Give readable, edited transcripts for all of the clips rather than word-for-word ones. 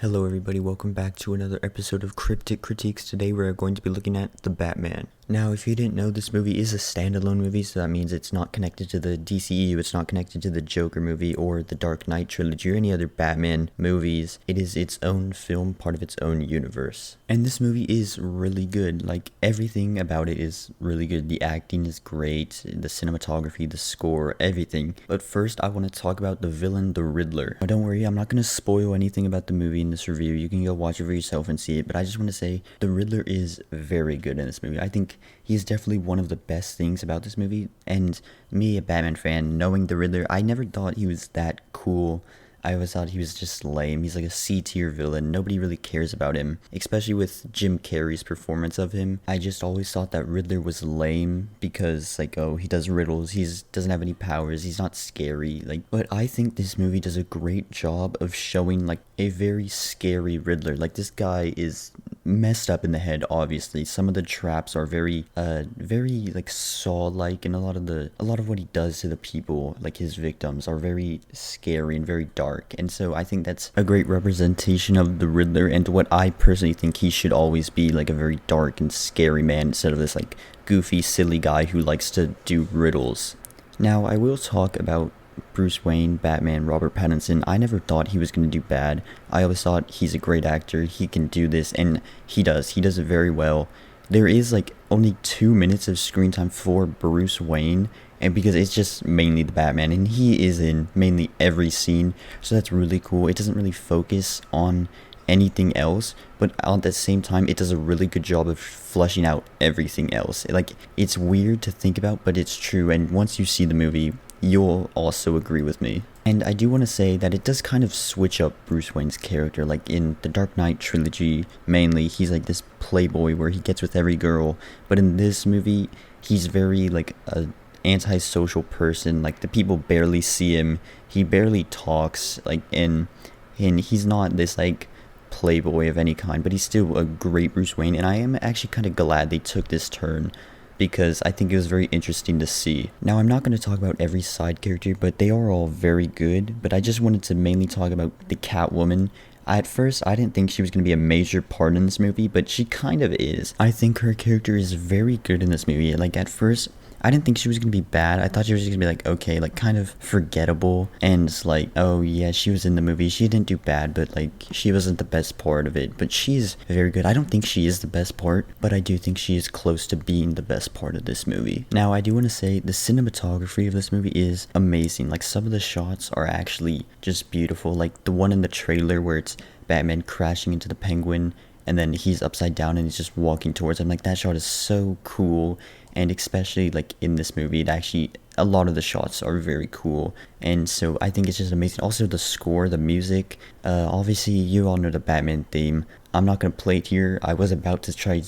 Hello everybody, welcome back to another episode of Cryptic Critiques. Today we're going to be looking at The Batman. Now, if you didn't know, this movie is a standalone movie, so that means it's not connected to the DCEU, it's not connected to the Joker movie or the Dark Knight trilogy or any other Batman movies. It is its own film, part of its own universe. And this movie is really good. Like, everything about it is really good. The acting is great, the cinematography, the score, everything. But first, I want to talk about the villain, the Riddler. Now, don't worry, I'm not going to spoil anything about the movie in this review. You can go watch it for yourself and see it. But I just want to say, the Riddler is very good in this movie. I think he's definitely one of the best things about this movie. And me, a Batman fan, knowing the Riddler, I never thought he was that cool. I always thought he was just lame. He's like a C-tier villain. Nobody really cares about him, especially with Jim Carrey's performance of him. I just always thought that Riddler was lame because, like, oh, he does riddles. He doesn't have any powers. He's not scary. Like, but I think this movie does a great job of showing, like, a very scary Riddler. Like, this guy is messed up in the head, obviously. Some of the traps are very like Saw-like, and a lot of what he does to the people, like his victims, are very scary and very dark. And so I think that's a great representation of the Riddler and what I personally think he should always be, like a very dark and scary man instead of this like goofy, silly guy who likes to do riddles. Now, I will talk about Bruce Wayne, Batman, Robert Pattinson. I never thought he was going to do bad. I always thought he's a great actor. He can do this, and he does. He does it very well. There is like only 2 minutes of screen time for Bruce Wayne, and because it's just mainly the Batman, and he is in mainly every scene, so that's really cool. It doesn't really focus on anything else, but at the same time it does a really good job of fleshing out everything else. Like, it's weird to think about, but it's true, and once you see the movie, you'll also agree with me. And I do want to say that it does kind of switch up Bruce Wayne's character. Like in the Dark Knight trilogy, mainly, he's like this playboy where he gets with every girl, but in this movie, he's very like a antisocial person. Like, the people barely see him, he barely talks, like, and he's not this like playboy of any kind, but he's still a great Bruce Wayne. And I am actually kind of glad they took this turn, because I think it was very interesting to see. Now, I'm not going to talk about every side character, but they are all very good. But I just wanted to mainly talk about the Catwoman. At first, I didn't think she was going to be a major part in this movie, but she kind of is. I think her character is very good in this movie. Like, at first, I didn't think she was going to be bad. I thought she was just going to be like, okay, like kind of forgettable. And like, oh yeah, she was in the movie. She didn't do bad, but like, she wasn't the best part of it. But she's very good. I don't think she is the best part, but I do think she is close to being the best part of this movie. Now, I do want to say the cinematography of this movie is amazing. Like, some of the shots are actually just beautiful. Like the one in the trailer where it's Batman crashing into the Penguin, and then he's upside down and he's just walking towards him. Like, that shot is so cool. And especially like in this movie, a lot of the shots are very cool, and so I think it's just amazing. Also, the score, the music, obviously you all know the Batman theme. I'm not gonna play it here. I was about to try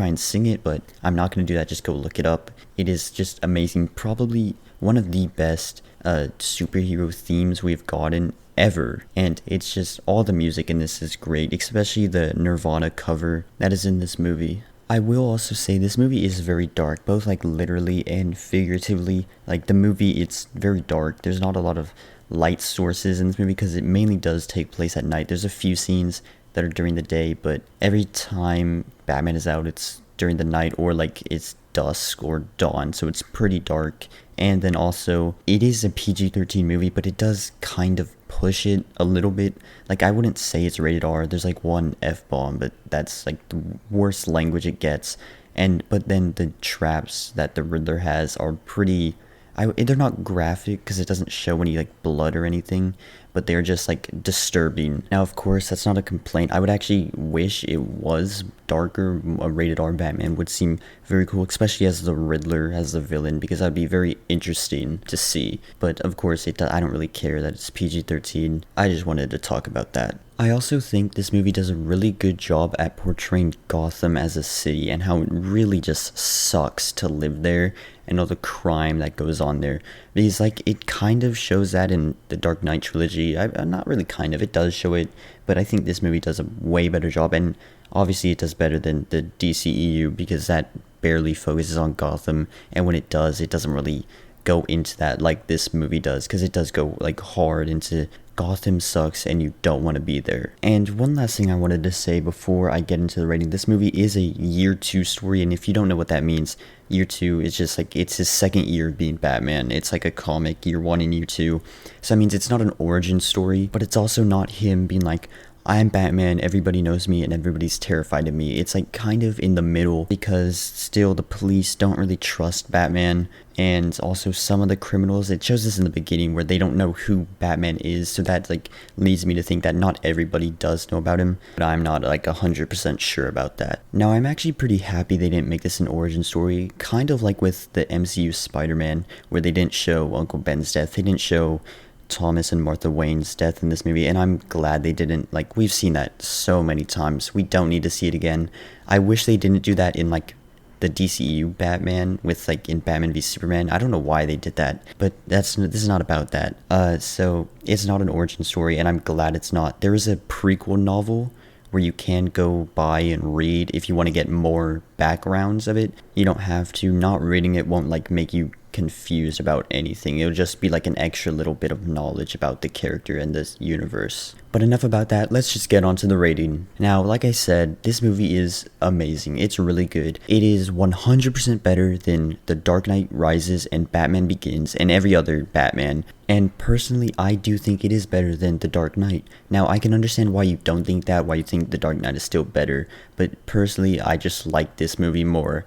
and sing it, but I'm not gonna do that. Just go look it up. It is just amazing. Probably one of the best superhero themes we've gotten ever, and it's just, all the music in this is great, especially the Nirvana cover that is in this movie. I will also say this movie is very dark, both like literally and figuratively. Like, the movie, it's very dark. There's not a lot of light sources in this movie because it mainly does take place at night. There's a few scenes that are during the day, but every time Batman is out, it's during the night, or like it's dusk or dawn, so it's pretty dark. And then also, it is a PG-13 movie, but it does kind of push it a little bit. Like, I wouldn't say it's rated R. There's like one F-bomb, but that's like the worst language it gets. But then the traps that the Riddler has are pretty, they're not graphic because it doesn't show any like blood or anything, but they're just like disturbing. Now, of course, that's not a complaint. I would actually wish it was darker. A rated R Batman would seem very cool, especially as the Riddler, as the villain, because that would be very interesting to see. But of course, I don't really care that it's PG-13. I just wanted to talk about that. I also think this movie does a really good job at portraying Gotham as a city and how it really just sucks to live there, and all the crime that goes on there. Because like, it kind of shows that in the Dark Knight trilogy. Not really kind of, it does show it, but I think this movie does a way better job, and obviously it does better than the DCEU because that barely focuses on Gotham, and when it does, it doesn't really go into that like this movie does, because it does go like hard into Gotham sucks and you don't want to be there. And one last thing I wanted to say before I get into the rating, this movie is a year 2 story, and if you don't know what that means, year 2 is just like, it's his second year of being Batman. It's like a comic, year 1 and year 2. So that means it's not an origin story, but it's also not him being like, I'm Batman, everybody knows me, and everybody's terrified of me. It's like kind of in the middle, because still the police don't really trust Batman, and also some of the criminals, it shows this in the beginning where they don't know who Batman is, so that like leads me to think that not everybody does know about him, but I'm not like 100% sure about that. Now, I'm actually pretty happy they didn't make this an origin story, kind of like with the MCU Spider-Man, where they didn't show Uncle Ben's death, they didn't show Thomas and Martha Wayne's death in this movie, and I'm glad they didn't. Like, we've seen that so many times, we don't need to see it again. I wish they didn't do that in like the DCU Batman, with like in Batman v Superman. I don't know why they did that, but this is not about that. So it's not an origin story, and I'm glad it's not. There is a prequel novel where you can go buy and read if you want to get more backgrounds of it. You don't have to. Not reading it won't like make you confused about anything. It'll just be like an extra little bit of knowledge about the character and this universe. But enough about that, let's just get on to the rating. Now, like I said, this movie is amazing. It's really good. It is 100% better than The Dark Knight Rises and Batman Begins and every other Batman. And personally, I do think it is better than The Dark Knight. Now, I can understand why you don't think that, why you think The Dark Knight is still better, but personally, I just like this movie more.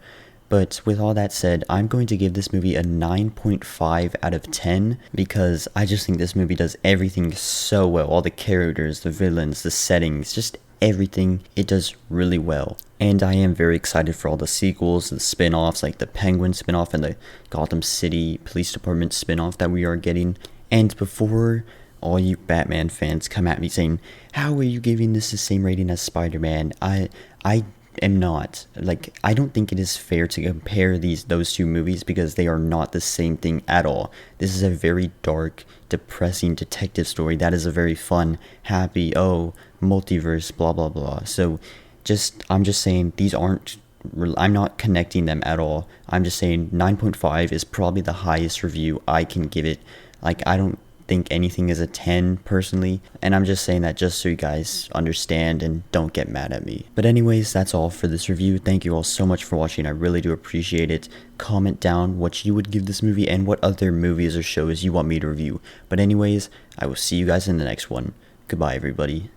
But with all that said, I'm going to give this movie a 9.5 out of 10 because I just think this movie does everything so well. All the characters, the villains, the settings, just everything, it does really well. And I am very excited for all the sequels, the spin-offs, like the Penguin spin-off and the Gotham City Police Department spin-off that we are getting. And before all you Batman fans come at me saying, how are you giving this the same rating as Spider-Man? I am not. Like, I don't think it is fair to compare those two movies because they are not the same thing at all. This is a very dark, depressing detective story that is a very fun, happy, oh, multiverse, blah blah blah. So I'm just saying these aren't, I'm not connecting them at all. I'm just saying 9.5 is probably the highest review I can give it. Like, I don't think anything is a 10 personally, and I'm just saying that just so you guys understand and don't get mad at me. But anyways, that's all for this review. Thank you all so much for watching. I really do appreciate it. Comment down what you would give this movie and what other movies or shows you want me to review. But anyways, I will see you guys in the next one. Goodbye, everybody.